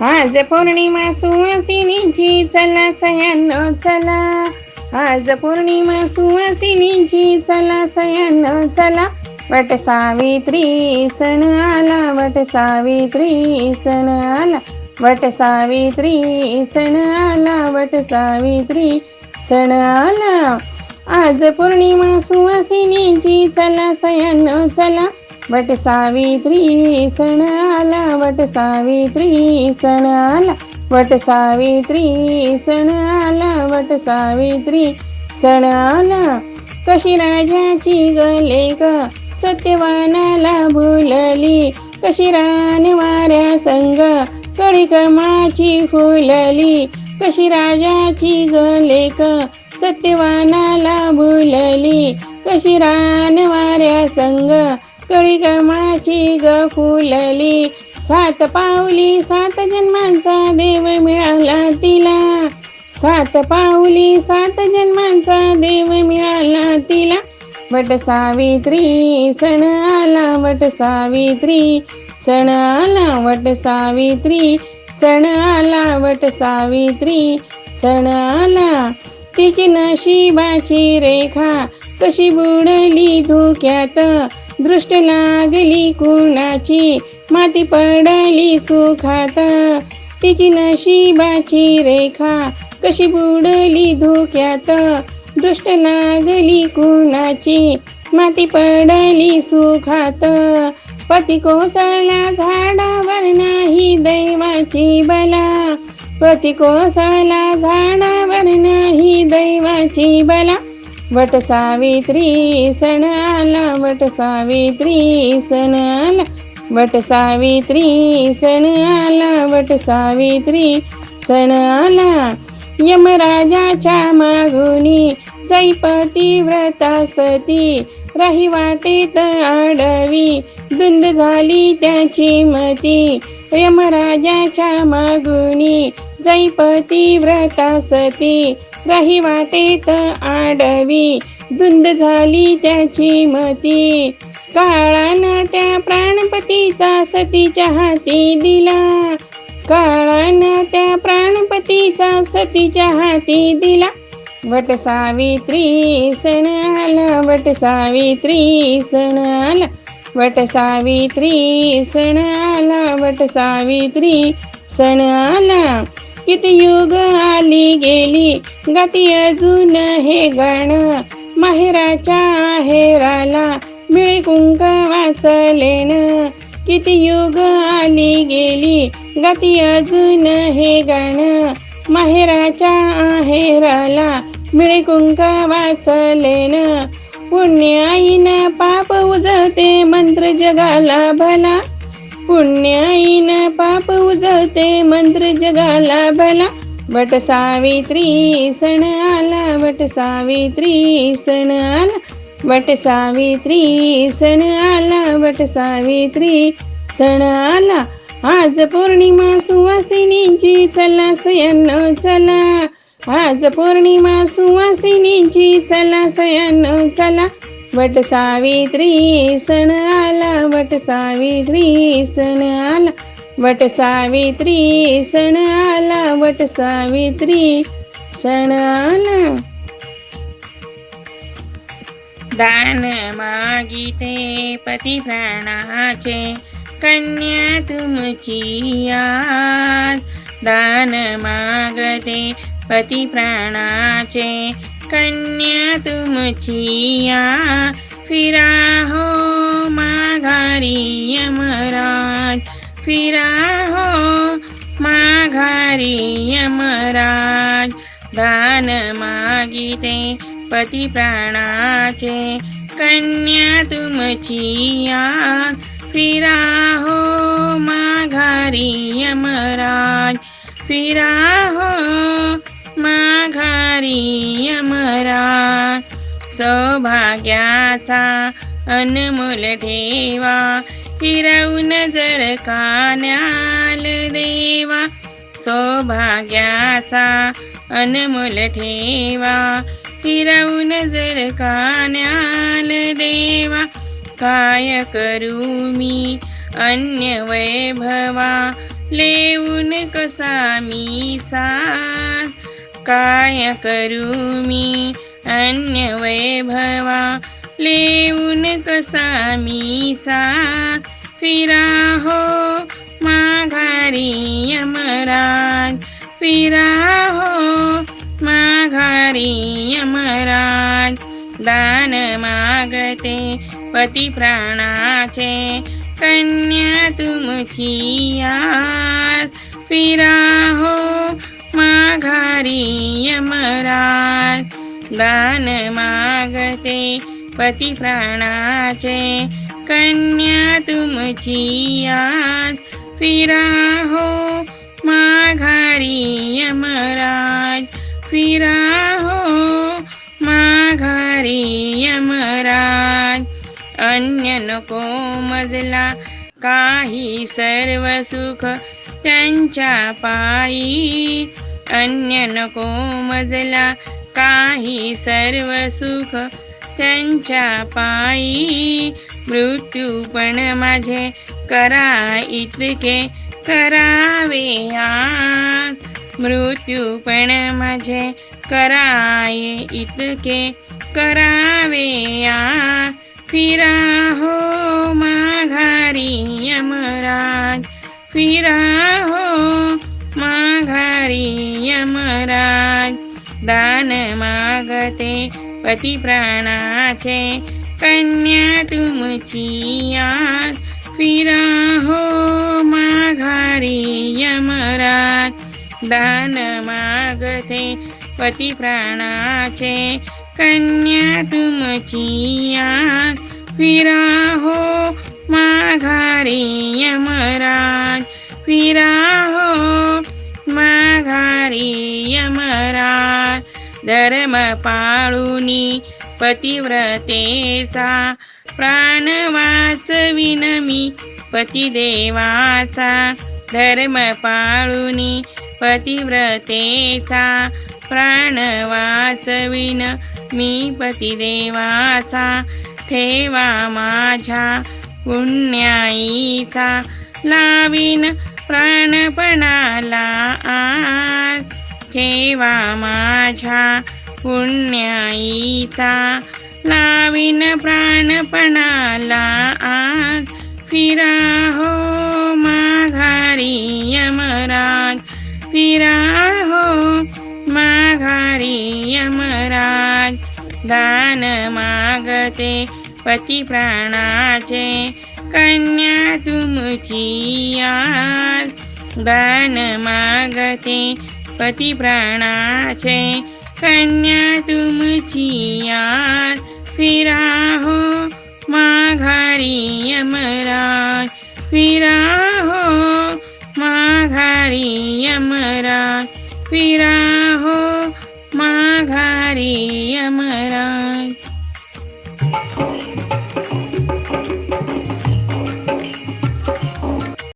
आज पौर्णिमा सुवासिनीची चला सयानो चला, आज पौर्णिमा सुवासिनीची चला सयानो चला. वट सावित्री सण आला, वट सावित्री सण आला, वट सावित्री सण आला, वट सावित्री सण आला. आज पौर्णिमा सुवासिनीची चला सयानो चला, वट सावित्री सण आला, वट सावित्री सण आला, वट सावित्री सण आला, वट सावित्री सण आला. कशी राजाची गलेक सत्यवानाला भुलली, कशी रान वाऱ्या संग कळीकमाची फुलली, कशी राजाची गलेक सत्यवानाला भुलली, कशी रान वाऱ्या संग कळीकमाची ग फुलली. 7 पाऊली 7 जन्मांचा देव मिळाला तिला, 7 पाऊली 7 जन्मांचा देव मिळाला तिला. वट सावित्री सण आला, वट सावित्री सण आला, वट सावित्री सण आला, वट सावित्री सण आला. तिची नशिबाची रेखा कशी बुडली धुक्यात, दृष्ट लागली कुणाची माती पडली सुखात. तिची नशिबाची रेखा कशी बुडली धुक्यात, दृष्ट लागली कुणाची माती पडली सुखात. पती कोसळला झाडावर नाही दैवाची बला, पती कोसळला झाडावर नाही दैवाची बला. वट सावित्री सण आला, वट सावित्री सण आला, वट सावित्री सण आला, वट सावित्री सण आला. यमराजाच्या मागुनी जाई पतिव्रता सती, राही वाटेत आडवी धुंद झाली त्याची मती. यमराजाच्या मागुनी जाई पतिव्रता सती, राही वाटेत आडवी धुंद झाली त्याची मती. काळानं त्या प्राणपतीचा सतीच्या हाती दिला, काळानं त्या प्राणपतीचा सतीच्या हाती दिला. वट सावित्री सण आला, वट सावित्री सण आला, वट सावित्री सण आला, वट सावित्री सण आला. किती युग आली गेली गाती अजून हे गाणं, माहेराच्या आहेराला मिळे कुंक वाचलेन. किती युग आली गेली गाती अजून हे गाणं, माहेराच्या आहेराला मिळे कुंक वाचलेन. पुण्याईन पाप उजळते मंत्र जगाला भला, पुण्याईन पाप उजळते मंत्र जगाला भला. वट सावित्री सण आला, वट सावित्री सण आला, वट सावित्री सण आला, वट सावित्री सण आला. आज पौर्णिमा सुवासिनीची चला सयानो चला, आज पौर्णिमा सुवासिनीची चला सयानो चला. वट सावित्री सण आला, वट सावित्री सण आला, वट सावित्री सण आला, वट सावित्री सण आला. दान मागिते पती प्राणाचे कन्या तुमची आज, दान मागते पती प्राणाचे कन्या तुमची आ. फिरा हो माघारी यमराज, फिरा हो माघारी यमराज. दान मागिते पती प्राणाचे कन्या तुमची आ. फिरा हो माघारी यमराज, फिरा हो माघारी यमराज. सौभाग्याचा अनमोल ठेवा हिरवून जर कान्याल देवा, सौभाग्याचा अनमोल ठेवा हिरवून जर कान्याल देवा. काय करू मी अन्य वैभवा लेऊन कसा मी साथ, काय करू मी अन्य वैभवा, लेऊन कसा मी साथ, फिरा हो माघारी यमराज, फिरा हो माघारी यमराज, दान मागते पती प्राणाचे, कन्या तुमची याद, फिरा हो माघारी यमराज, दान मागते पती प्राणाचे, कन्या तुमची याद, फिरा हो माघारी यमराज, फिरा हो माघारी यमराज, अन्य नको मजला काही सर्व सुख त्यांच्या पायी, अन्य नको मजला काही सर्व सुख त्यांच्या पायी, मृत्यू पण माझे करा इतके करावे आज, मृत्यू पण माझे कराये इतके करावे आज, फिरा हो माघारी यमराज, फिरा हो माघारी यमराज, दान मागते पती प्राणाचे, कन्या तुमची याद, फिरा हो माघारी यमराज, दान मागते पती प्राणाचे, कन्या तुमची याद, फिरा हो माघारी यमराज, फिरा हो माघारी यमराज, धर्म पाळूनी पतिव्रतेचा, प्राण वाचविन मी पतिदेवाचा, धर्म पाळूनी पतिव्रतेचा, प्राण वाचविन मी पतिदेवाचा, ठेवा माझ्या पुण्याईचा, लावीन प्राणपणाला आज, ठेवा माझ्या पुण्याईचा, लावीन प्राणपणाला आज, फिरा हो माघारी यमराज, फिरा हो माघारी यमराज, दान मागते पती प्राणाचे, कन्या तुमची याद, दान मागते पती प्राणाचे, कन्या तुमची याद, फिरा हो माघारी यमराज, फिरा हो माघारी यमराज, फिरा हो माघारी यमराज.